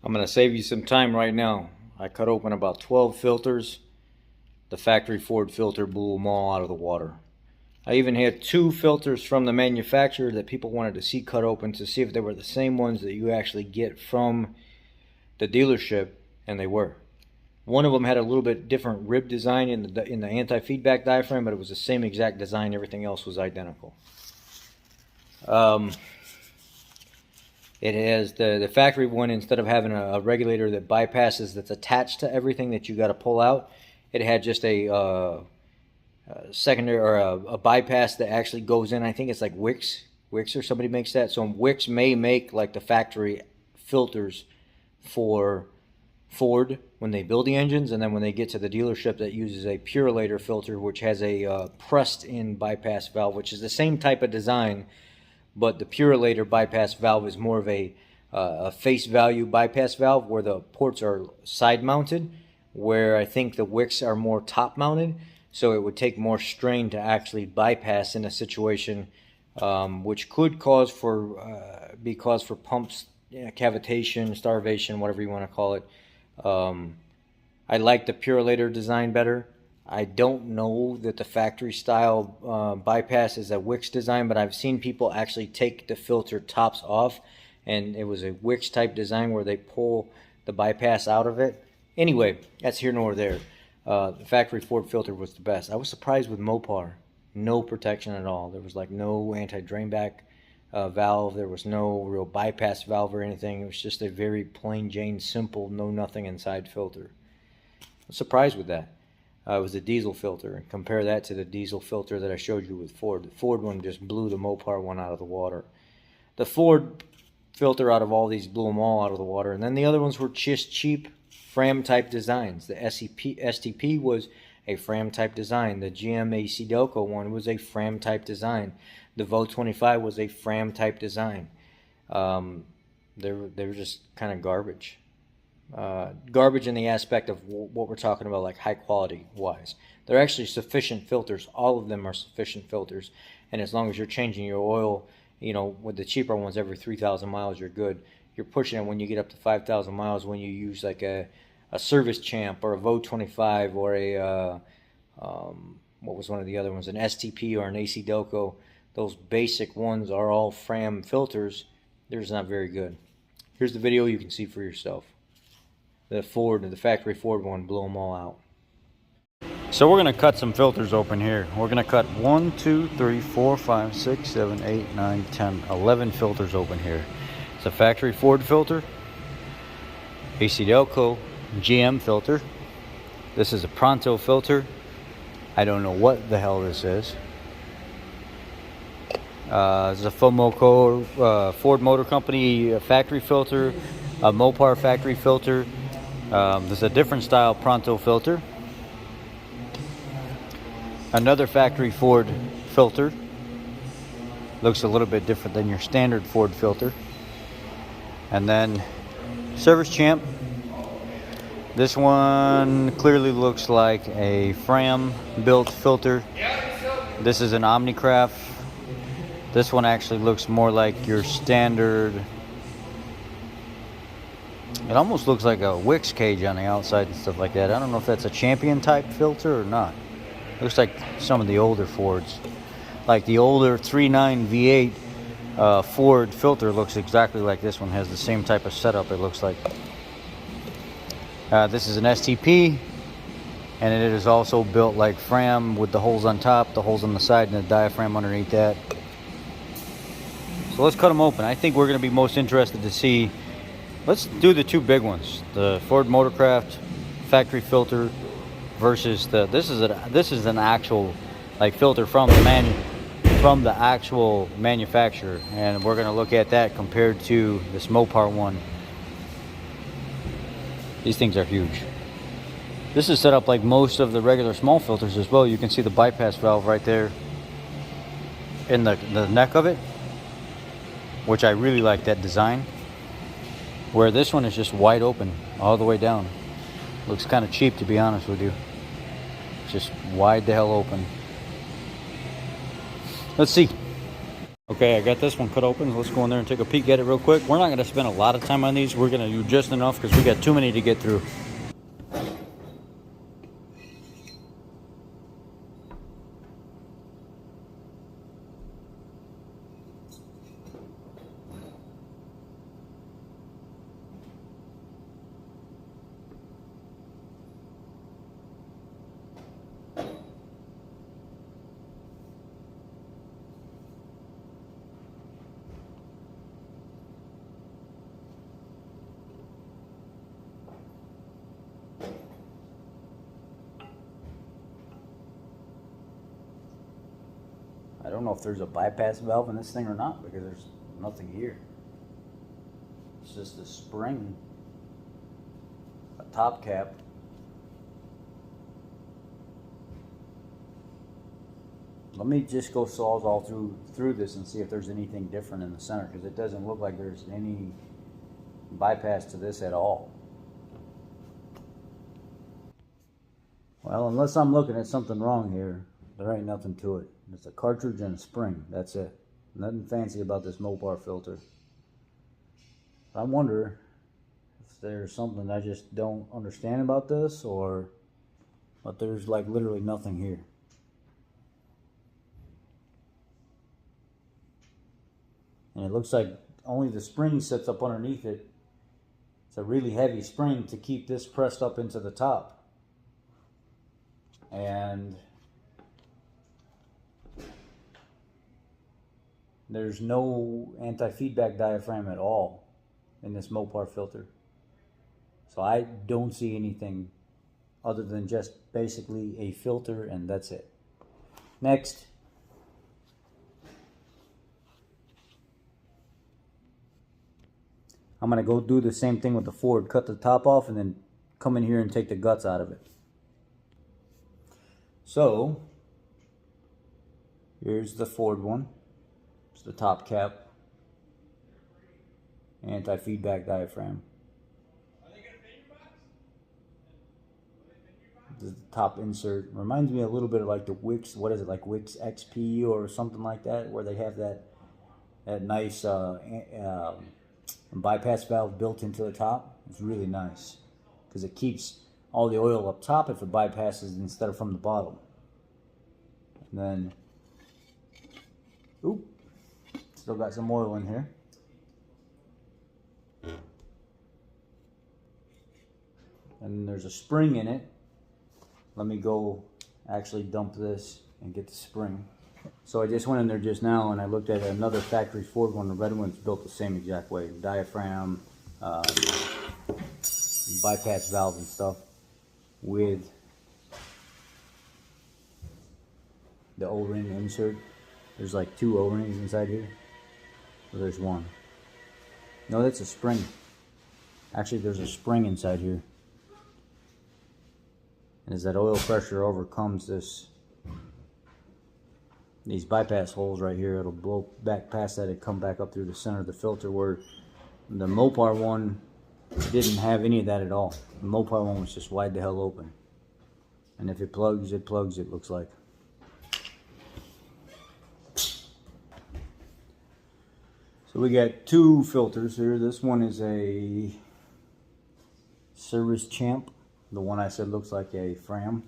I'm going to save you some time right now. I cut open about 12 filters. The factory Ford filter blew them all out of the water. I even had 2 filters from the manufacturer that people wanted to see cut open to see if they were the same ones that you actually get from the dealership, and they were. One of them had a little bit different rib design in the anti-feedback diaphragm, but it was the same exact design. Everything else was identical. It has the factory one, instead of having a regulator that bypasses that's attached to everything that you got to pull out, it had just a secondary or a bypass that actually goes in. I think it's like Wix or somebody makes that. So Wix may make like the factory filters for Ford when they build the engines, and then when they get to the dealership, that uses a Purolator filter, which has a pressed in bypass valve, which is the same type of design, but the Purolator bypass valve is more of a face value bypass valve, where the ports are side mounted, where I think the wicks are more top mounted, so it would take more strain to actually bypass in a situation, which could cause for be cause for pumps, cavitation, starvation, whatever you want to call it. I like the Purolator design better. I don't know that the factory style bypass is a Wix design, but I've seen people actually take the filter tops off, and it was a Wix type design where they pull the bypass out of it. Anyway, that's here nor there. The factory Ford filter was the best. I was surprised with Mopar. No protection at all. There was like no anti-drainback valve. There was no real bypass valve or anything. It was just a very plain Jane, simple, no nothing inside filter. I was surprised with that. It was the diesel filter. Compare that to the diesel filter that I showed you with Ford. The Ford one just blew the Mopar one out of the water. The Ford filter out of all these blew them all out of the water. And then the other ones were just cheap Fram type designs. The STP was a Fram type design. The GM AC Delco one was a Fram type design. The Vo 25 was a Fram type design. They were just kind of garbage. Garbage in the aspect of what we're talking about, like high quality wise. They're actually sufficient filters. All of them are sufficient filters, and as long as you're changing your oil, with the cheaper ones every 3,000 miles, you're good. You're pushing it when you get up to 5,000 miles, when you use like a Service Champ or a Vo 25 or a what was one of the other ones, an STP or an AC Delco. Those basic ones are all Fram filters. They're just not very good. Here's the video. You can see for yourself. The factory Ford one blew them all out. So we're going to cut some filters open here. We're going to cut 1, 2, 3, 4, 5, 6, 7, 8, 9, 10, 11 filters open here. It's a factory Ford filter, AC Delco GM filter. This is a Pronto filter. I don't know what the hell this is. This is a Ford Motor Company factory filter, a Mopar factory filter. This is a different style Pronto filter. Another factory Ford filter. Looks a little bit different than your standard Ford filter. And then Service Champ. This one clearly looks like a Fram built filter. This is an Omnicraft. This one actually looks more like your standard. It almost looks like a Wix cage on the outside and stuff like that. I don't know if that's a Champion type filter or not. Looks like some of the older Fords. Like the older 3.9 V8 Ford filter looks exactly like this one. Has the same type of setup, it looks like. This is an STP, and it is also built like Fram with the holes on top, the holes on the side, and the diaphragm underneath that. So let's cut them open. I think we're going to be most interested to see. Let's do the 2 big ones: the Ford Motorcraft factory filter versus this is an actual like filter from the actual manufacturer, and we're going to look at that compared to this Mopar one. These things are huge. This is set up like most of the regular small filters as well. You can see the bypass valve right there in the neck of it, which I really like that design. Where this one is just wide open all the way down. Looks kind of cheap, to be honest with you. Just wide the hell open. Let's see. Okay, I got this one cut open. Let's go in there and take a peek at it real quick. We're not going to spend a lot of time on these. We're going to do just enough because we got too many to get through. I don't know if there's a bypass valve in this thing or not because there's nothing here. It's just a spring, a top cap. Let me just go sawzall through this and see if there's anything different in the center, because it doesn't look like there's any bypass to this at all. Well, unless I'm looking at something wrong here, there ain't nothing to it. It's a cartridge and a spring. That's it. Nothing fancy about this Mopar filter. I wonder if there's something I just don't understand about this, but there's like literally nothing here. And it looks like only the spring sits up underneath it. It's a really heavy spring to keep this pressed up into the top. And there's no anti-feedback diaphragm at all in this Mopar filter. So I don't see anything other than just basically a filter, and that's it. Next. I'm going to go do the same thing with the Ford. Cut the top off and then come in here and take the guts out of it. So, here's the Ford one. It's the top cap. Anti-feedback diaphragm. This is the top insert. Reminds me a little bit of like the Wix, what is it, like Wix XP or something like that, where they have that nice bypass valve built into the top. It's really nice because it keeps all the oil up top if it bypasses instead of from the bottom. And then, oop, still got some oil in here. And there's a spring in it. Let me go actually dump this and get the spring. So I just went in there just now and I looked at another factory Ford one. The red one's built the same exact way. Diaphragm, bypass valve and stuff with the O-ring insert. There's like 2 O-rings inside here. Well, there's one. No, that's a spring. Actually, there's a spring inside here. And as that oil pressure overcomes these bypass holes right here, it'll blow back past that and come back up through the center of the filter, where the Mopar one didn't have any of that at all. The Mopar one was just wide the hell open. And if it plugs, it looks like. So we got 2 filters here. This one is a Service Champ. The one I said looks like a Fram.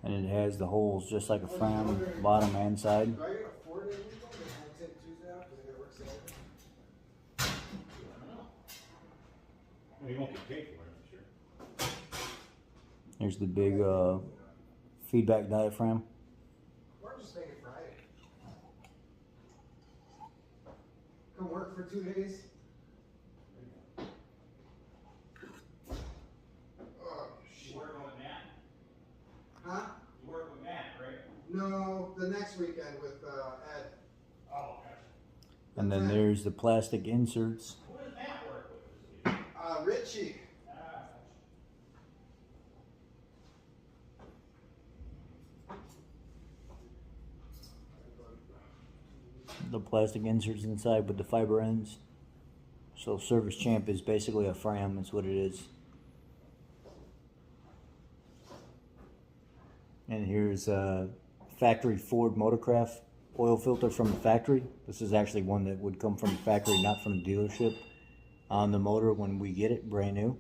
And it has the holes just like a Fram, bottom and side. Here's the big feedback diaphragm. Come work for 2 days. You working with Matt? Huh? You work with Matt, right? No, the next weekend with Ed. Oh, okay. And then there's the plastic inserts. Who does Matt work with? Richie. The plastic inserts inside with the fiber ends. So Service Champ is basically a Fram, that's what it is. And here's a factory Ford Motorcraft oil filter from the factory. This is actually one that would come from the factory, not from the dealership, on the motor when we get it brand new.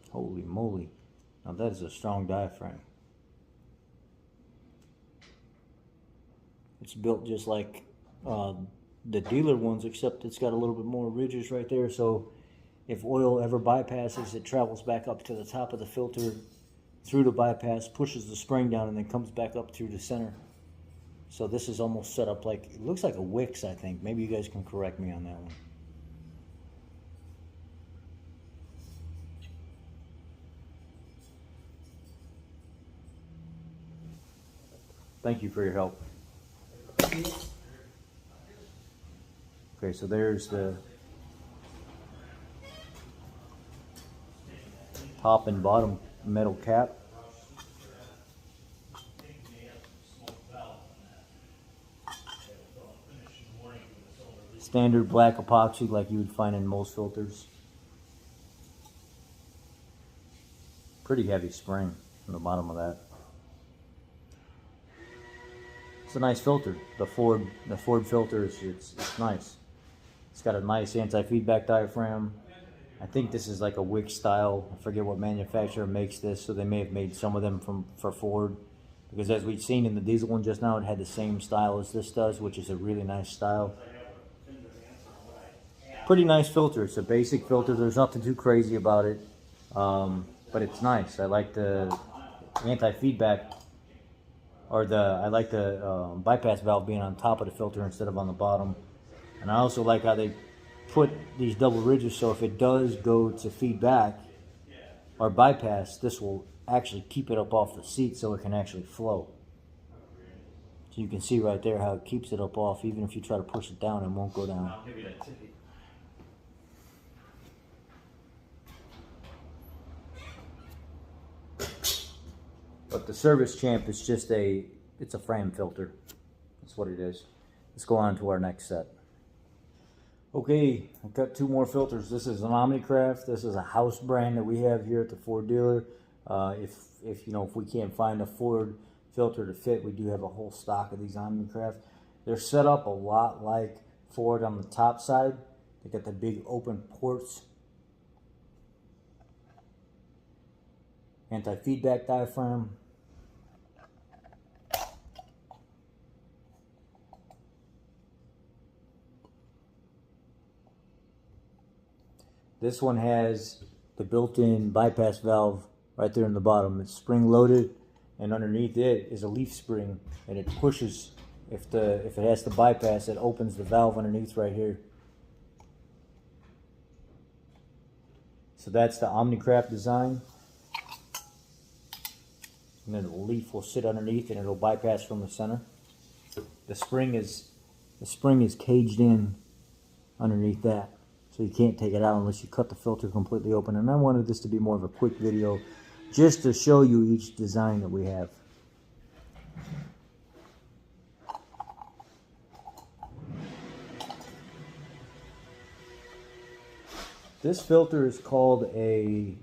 Holy moly. Now that is a strong diaphragm. It's built just like the dealer ones, except it's got a little bit more ridges right there, so if oil ever bypasses, it travels back up to the top of the filter through the bypass, pushes the spring down, and then comes back up through the center. So this is almost set up like, it looks like a Wix, I think. Maybe you guys can correct me on that one. Thank you for your help. Okay, so there's the top and bottom metal cap. Standard black epoxy like you would find in most filters. Pretty heavy spring on the bottom of that. It's a nice filter. The Ford filter it's nice. It's got a nice anti-feedback diaphragm. I think this is like a Wix style. I forget what manufacturer makes this, so they may have made some of them for Ford. Because as we've seen in the diesel one just now, it had the same style as this does, which is a really nice style. Pretty nice filter. It's a basic filter. There's nothing too crazy about it, but it's nice. I like the anti-feedback, or I like the bypass valve being on top of the filter instead of on the bottom. And I also like how they put these double ridges, so if it does go to feedback or bypass, this will actually keep it up off the seat so it can actually flow. So you can see right there how it keeps it up off. Even if you try to push it down, it won't go down. But the Service Champ is just it's a frame filter. That's what it is. Let's go on to our next set. Okay, I've got two more filters. This is an Omnicraft. This is a house brand that we have here at the Ford dealer. If we can't find a Ford filter to fit, we do have a whole stock of these Omnicraft. They're set up a lot like Ford on the top side. They got the big open ports. Anti-feedback diaphragm. This one has the built-in bypass valve right there in the bottom. It's spring-loaded, and underneath it is a leaf spring, and it pushes. If it has to bypass, it opens the valve underneath right here. So that's the Omnicraft design. And then the leaf will sit underneath, and it'll bypass from the center. The spring is caged in underneath that. So you can't take it out unless you cut the filter completely open. And I wanted this to be more of a quick video just to show you each design that we have. This filter is called a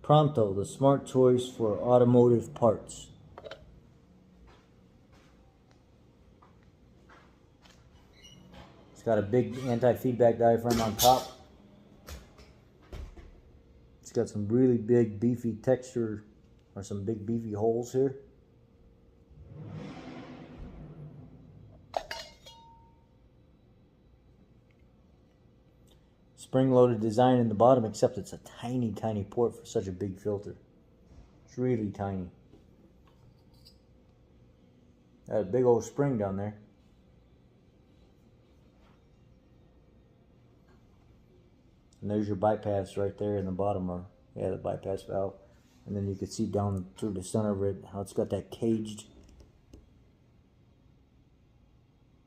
Pronto, the smart choice for automotive parts. Got a big anti-feedback diaphragm on top. It's got some really big beefy texture, or some big beefy holes here. Spring-loaded design in the bottom, except it's a tiny, tiny port for such a big filter. It's really tiny. Got a big old spring down there. And there's your bypass right there in the bottom, or the bypass valve. And then you can see down through the center of it how it's got that caged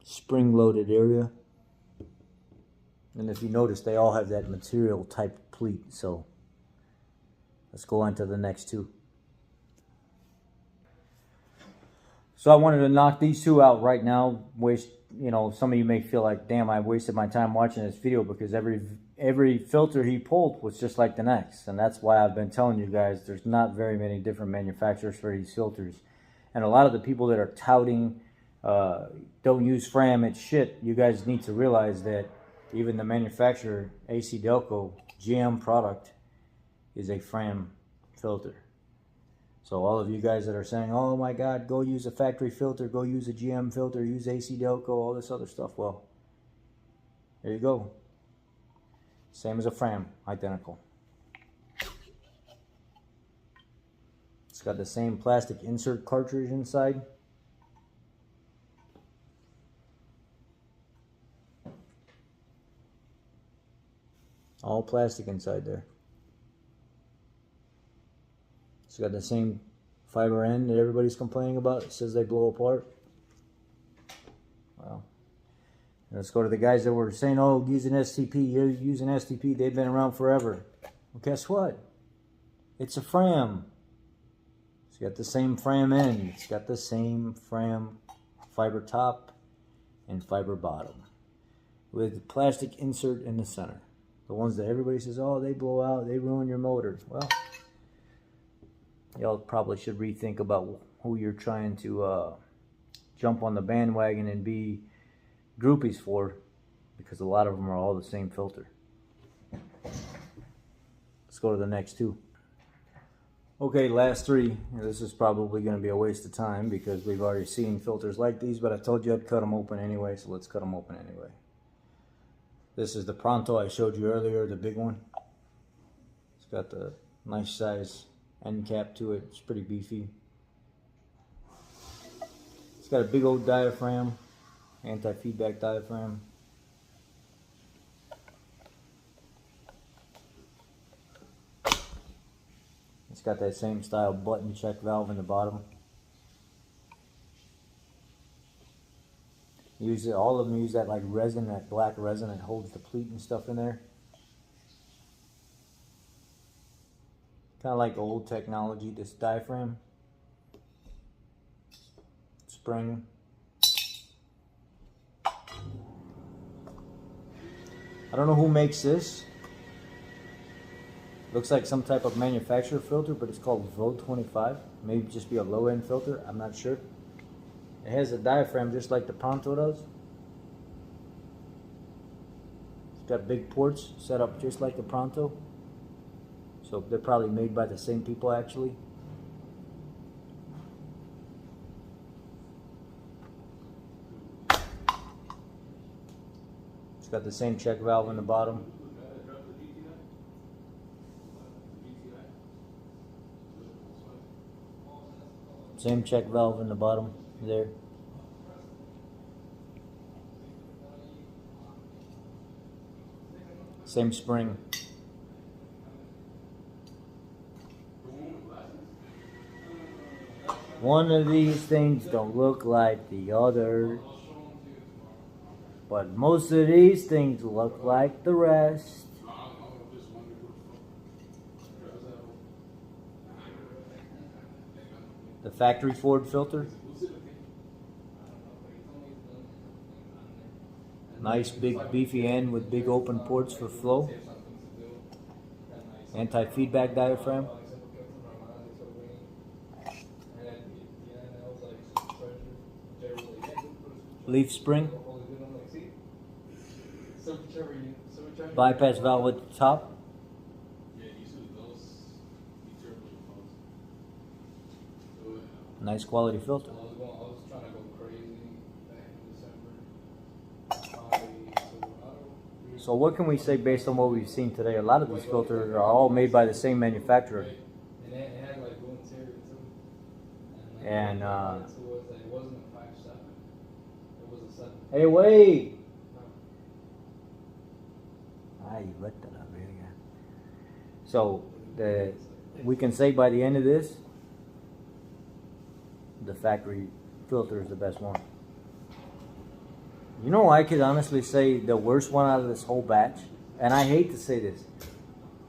spring-loaded area. And if you notice, they all have that material type pleat. So let's go on to the next two. So I wanted to knock these two out right now. Some of you may feel like, damn, I wasted my time watching this video, because every every filter he pulled was just like the next. And that's why I've been telling you guys there's not very many different manufacturers for these filters. And a lot of the people that are touting don't use Fram, it's shit. You guys need to realize that even the manufacturer, AC Delco, GM product, is a Fram filter. So all of you guys that are saying, oh my God, go use a factory filter, go use a GM filter, use AC Delco, all this other stuff. Well, there you go. Same as a Fram, identical. It's got the same plastic insert cartridge inside. All plastic inside there. It's got the same fiber end that everybody's complaining about. It says they blow apart. Well, let's go to the guys that were saying, oh, using STP, you're using STP, they've been around forever. Well, guess what? It's a Fram. It's got the same Fram end. It's got the same Fram fiber top and fiber bottom with plastic insert in the center. The ones that everybody says, oh, they blow out, they ruin your motor. Well, y'all probably should rethink about who you're trying to jump on the bandwagon and be groupies for, because a lot of them are all the same filter. Let's go to the next two. Okay, last three. This is probably going to be a waste of time because we've already seen filters like these, but I told you I'd cut them open anyway, so let's cut them open anyway. This is the Pronto I showed you earlier, the big one. It's got the nice size end cap to it. It's pretty beefy. It's got a big old diaphragm, anti-feedback diaphragm. It's got that same style button check valve in the bottom. All of them use that like resin, that black resin that holds the pleat and stuff in there. Kind of like old technology, this diaphragm. Spring. I don't know who makes this. Looks like some type of manufacturer filter, but it's called VO25. Maybe just be a low end filter, I'm not sure. It has a diaphragm just like the Pronto does. It's got big ports set up just like the Pronto. So they're probably made by the same people actually. It's got the same check valve in the bottom. Same check valve in the bottom there. Same spring. One of these things don't look like the others, but most of these things look like the rest. The factory Ford filter. Nice big beefy end with big open ports for flow. Anti-feedback diaphragm. Leaf spring. Bypass valve at the top. Nice quality filter. So what can we say based on what we've seen today? A lot of these filters are all made by the same manufacturer. And hey, wait! You let that up here again. So we can say by the end of this, the factory filter is the best one. You know, I could honestly say the worst one out of this whole batch, and I hate to say this.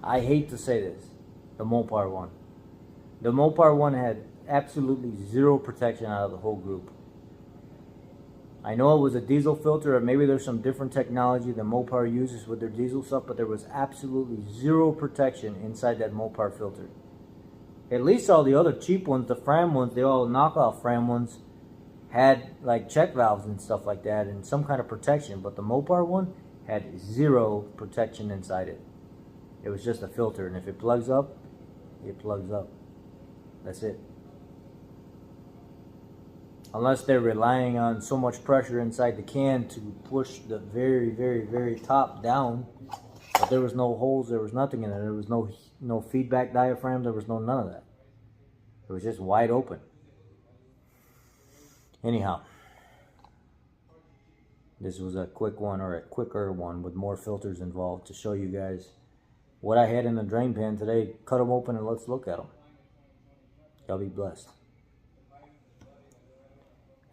The Mopar one. The Mopar one had absolutely zero protection out of the whole group. I know it was a diesel filter, or maybe there's some different technology that Mopar uses with their diesel stuff, but there was absolutely zero protection inside that Mopar filter. At least all the other cheap ones, the Fram ones, the all knockoff Fram ones, had like check valves and stuff like that and some kind of protection, but the Mopar one had zero protection inside it. It was just a filter, and if it plugs up, it plugs up. That's it. Unless they're relying on so much pressure inside the can to push the very, very, very top down. But there was no holes, there was nothing in there. There was no feedback diaphragm, there was none of that. It was just wide open. Anyhow, this was a quick one, or a quicker one with more filters involved, to show you guys what I had in the drain pan today. Cut them open and let's look at them. Y'all be blessed.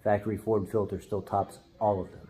Factory Ford filter still tops all of them.